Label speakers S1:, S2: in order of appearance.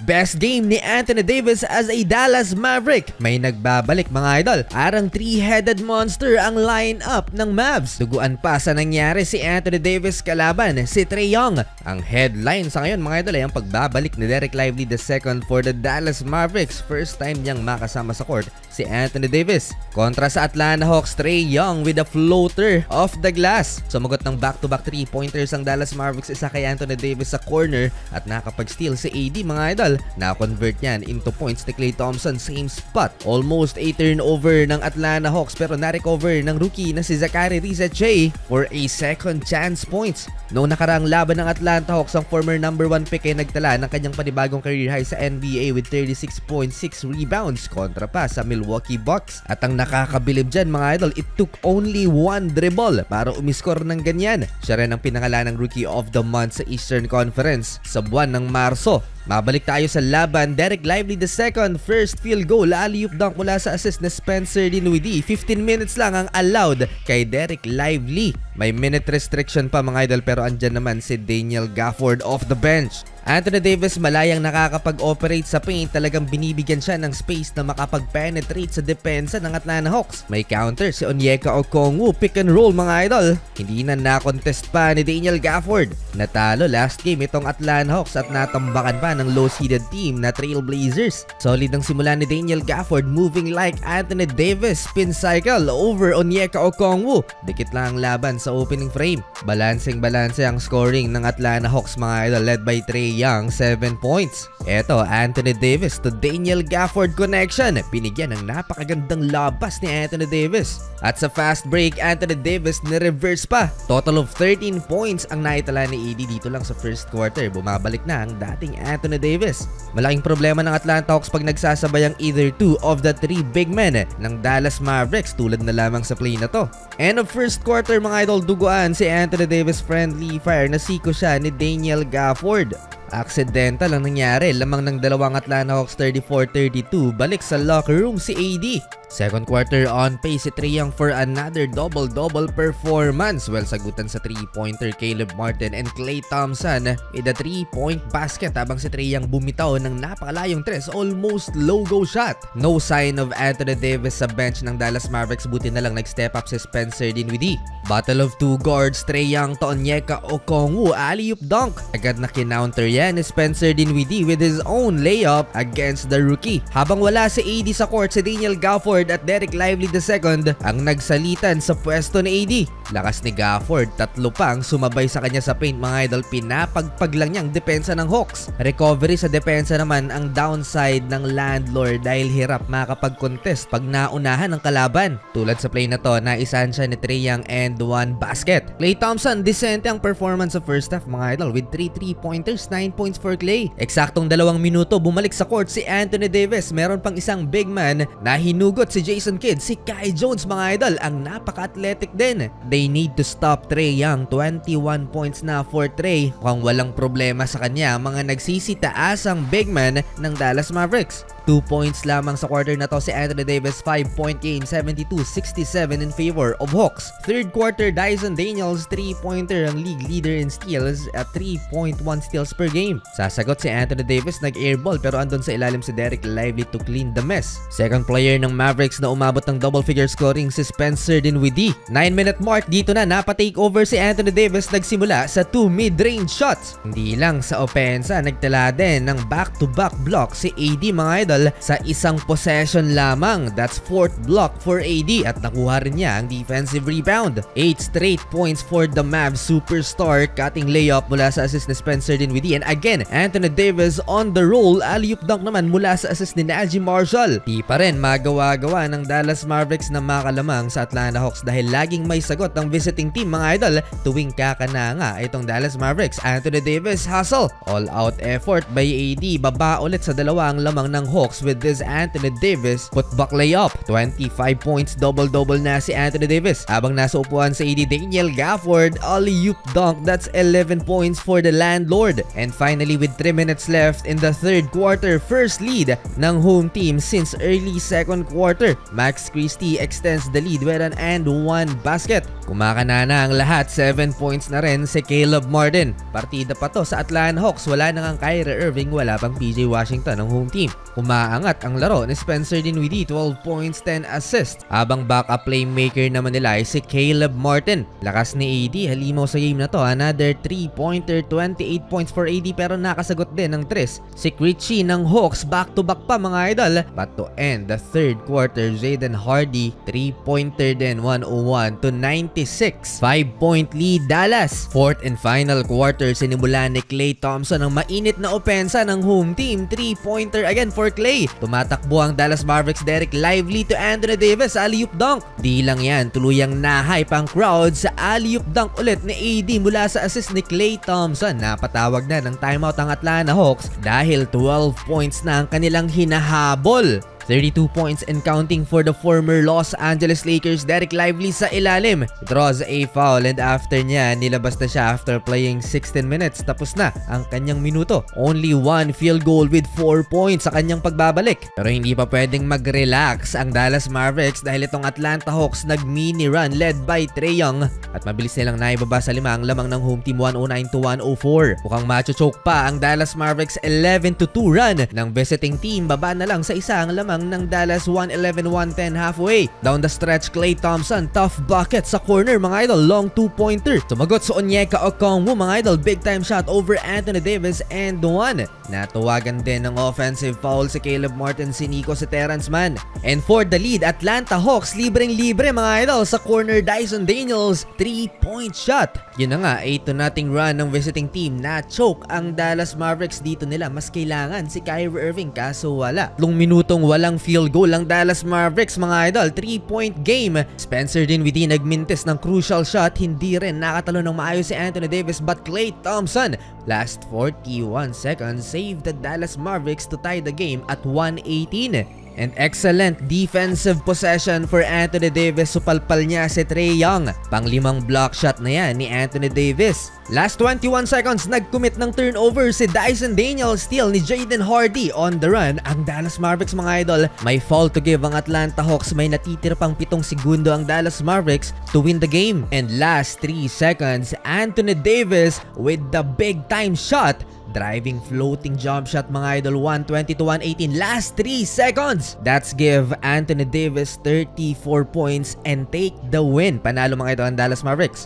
S1: Best game ni Anthony Davis as a Dallas Maverick. May nagbabalik mga idol. Arang three-headed monster ang line-up ng Mavs. Duguan pa sa nangyari si Anthony Davis kalaban si Trae Young. Ang headline sa ngayon mga idol ay ang pagbabalik ni Dereck Lively II for the Dallas Mavericks. First time niyang makasama sa court si Anthony Davis. Kontra sa Atlanta Hawks, Trae Young with a floater off the glass. Sumagot ng back-to-back 3-pointers ang Dallas Mavericks, isa kay Anthony Davis sa corner at nakapag-steal si AD mga idol. Na-convert niyan into points ni Klay Thompson, same spot. Almost a turnover ng Atlanta Hawks pero na-recover ng rookie na si Zaccharie Risache for a second chance points. Noong nakaraang laban ng Atlanta Hawks, ang former number 1 pick ay nagtala ng kanyang panibagong career high sa NBA with 36.6 rebounds kontra pa sa Milwaukee Bucks. At ang nakakabilib dyan mga idol, it took only one dribble para umiskor ng ganyan. Siya rin ang pinangalan ng Rookie of the Month sa Eastern Conference sa buwan ng Marso. Mabalik tayo sa laban. Dereck Lively II, first field goal, alley-oop dunk mula sa assist na Spencer Dinwiddie. 15 minutes lang ang allowed kay Dereck Lively. May minute restriction pa mga idol pero andyan naman si Daniel Gafford off the bench. Anthony Davis malayang nakakapag-operate sa paint, talagang binibigyan siya ng space na makapag-penetrate sa depensa ng Atlanta Hawks. May counter si Onyeka Okongwu, pick and roll mga idol. Hindi na na-contest pa ni Daniel Gafford. Natalo last game itong Atlanta Hawks at natambakan pa ng low-seeded team na Trailblazers. Solid ang simula ni Daniel Gafford, moving like Anthony Davis, spin cycle over Onyeka Okongwu. Dikit lang ang laban sa opening frame. Balanseng-balanse ang scoring ng Atlanta Hawks mga idol, led by Trae Young, 7 points. Eto, Anthony Davis to Daniel Gafford connection. Binigyan ng napakagandang labas ni Anthony Davis. At sa fast break, Anthony Davis ni-reverse pa. Total of 13 points ang naitala ni AD dito lang sa first quarter. Bumabalik na ang dating Anthony Davis. Malaking problema ng Atlanta Hawks pag nagsasabay ang either two of the three big men ng Dallas Mavericks, tulad na lamang sa play na to. End of first quarter mga idol, duguan si Anthony Davis friendly fire, nasiko siya ni Daniel Gafford. Accidental ang nangyari, lamang ng dalawang Atlanta Hawks 34-32. Balik sa locker room si AD. Second quarter on pace si Trae Young for another double-double performance. Well, sagutan sa 3-pointer Caleb Martin and Klay Thompson with a 3-point basket habang si Trae Young bumitaw ng napakalayong tres, almost logo shot. No sign of Anthony Davis sa bench ng Dallas Mavericks, buti na lang nag-step up si Spencer Dinwiddie. Battle of two guards, Trae Young to Onyeka Okongwu, alley-oop dunk. Agad na kinounter yan ni Spencer Dinwiddie with his own layup against the rookie. Habang wala si AD sa court, si Daniel Gafford at Dereck Lively II ang nagsalitan sa pwesto ni AD. Lakas ni Gafford, tatlo pang sumabay sa kanya sa paint mga idol, pinapagpag lang niyang depensa ng Hawks. Recovery sa depensa naman ang downside ng landlord dahil hirap makapag-contest pag naunahan ng kalaban. Tulad sa play na to, naisahan siya ni Trae Young and one basket. Klay Thompson, decente ang performance sa first half mga idol with 3 3-pointers, 9 points for Klay. Eksaktong 2 minuto bumalik sa court si Anthony Davis. Meron pang isang big man na hinugot si Jason Kidd, si Kai Jones mga idol, ang napaka-athletic din. They need to stop Trae Young. 21 points na for Trae. Mukhang walang problema sa kanya mga nagsisitaasang big man ng Dallas Mavericks. 2 points lamang sa quarter na to si Anthony Davis, 5-point game, 72-67 in favor of Hawks. Third quarter, Dyson Daniels, 3-pointer, ang league leader in steals at 3.1 steals per game. Sasagot si Anthony Davis, nag-airball pero andun sa ilalim si Dereck Lively to clean the mess. Second player ng Mavericks na umabot ng double figure scoring si Spencer Dinwiddie. 9-minute mark, dito na napa-take over si Anthony Davis, nagsimula sa 2 mid-range shots. Hindi lang sa opensa, nagtala din ng back-to-back block si AD mga idol sa isang possession lamang. That's 4th block for AD at nakuha rin niya ang defensive rebound. 8 straight points for the Mavs superstar, cutting layup mula sa assist ni Spencer Dinwiddie, and again Anthony Davis on the roll, alley-oop dunk naman mula sa assist ni Naji Marshall. Di pa rin magawa-gawa ng Dallas Mavericks na makalamang sa Atlanta Hawks dahil laging may sagot ang visiting team mga idol tuwing kakananga itong Dallas Mavericks. Anthony Davis hustle, all out effort by AD, baba ulit sa 2 ang lamang ng Hawks Hawks with this Anthony Davis putback layup. 25 points, double-double na si Anthony Davis. Habang nasa upuan sa AD, Daniel Gafford, alley-oop dunk. That's 11 points for the landlord. And finally, with 3 minutes left in the third quarter, first lead ng home team since early second quarter. Max Christie extends the lead with an and one basket. Kumakana ang lahat, 7 points na rin si Caleb Martin. Partida pa to sa Atlanta Hawks. Wala na ang Kyrie Irving, wala pang PJ Washington ng home team. Umaangat ang laro ni Spencer Dinwiddie, 12 points, 10 assists. Habang backup playmaker naman nila ay si Caleb Martin. Lakas ni AD, halimaw sa game na to. Another 3-pointer, 28 points for AD pero nakasagot din ng 3. Si Richie ng Hawks, back-to-back pa mga idol. But to end the third quarter, Jaden Hardy, 3-pointer din, 101-96. 5-point lead Dallas. Fourth and final quarter, sinimula ni Klay Thompson ang mainit na opensa ng home team. 3-pointer again for Klay. Tumatakbo ang Dallas Mavericks, Derek Lively to Anthony Davis, alley-oop dunk. Di lang yan, tuluyang nahype ang crowd sa alley-oop dunk ulit ni AD mula sa assist ni Klay Thompson. Napatawag na ng timeout ang Atlanta Hawks dahil 12 points na ang kanilang hinahabol. 32 points and counting for the former Los Angeles Lakers. Derek Lively sa ilalim, draws a foul, and after niya nilabas na siya after playing 16 minutes. Tapos na ang kanyang minuto. Only one field goal with 4 points sa kanyang pagbabalik. Pero hindi pa pwedeng mag-relax ang Dallas Mavericks dahil itong Atlanta Hawks nag-mini run led by Trae Young at mabilis nilang naibaba sa 5 ang lamang ng home team, 109-104. Mukhang macho-choke pa ang Dallas Mavericks 11-2 run ng visiting team. Baba na lang sa isa ang lamang ng Dallas, 111-110 halfway. Down the stretch, Klay Thompson, tough bucket sa corner mga idol, long 2-pointer. Sumagot sa Onyeka Okongwu mga idol, big time shot over Anthony Davis and one. Natuwagan din ng offensive foul si Caleb Martin, si Nico, si Terrence Mann. And for the lead, Atlanta Hawks, libreng-libre mga idol sa corner, Dyson Daniels, 3-point shot. Yun na nga, 8-0 run ng visiting team. Na-choke ang Dallas Mavericks dito nila. Mas kailangan si Kyrie Irving kaso wala. 3 minutong walang field goal ang Dallas Mavericks mga idol. 3-point game. Spencer Dinwiddie nagmintis ng crucial shot. Hindi rin nakatalo ng maayos si Anthony Davis but Klay Thompson, last 41 seconds, saved the Dallas Mavericks to tie the game at 118. And excellent defensive possession for Anthony Davis. Supalpal niya si Trae Young. Pang-5 block shot na yan ni Anthony Davis. Last 21 seconds, nag-commit ng turnover si Dyson Daniels, steal ni Jaden Hardy. On the run, ang Dallas Mavericks mga idol. May foul to give ang Atlanta Hawks. May natitira pang 7 segundo ang Dallas Mavericks to win the game. And last 3 seconds, Anthony Davis with the big time shot. Driving floating jump shot mga idol, 120-118. Last 3 seconds. That's give Anthony Davis 34 points and take the win. Panalo mga idol ang Dallas Mavericks.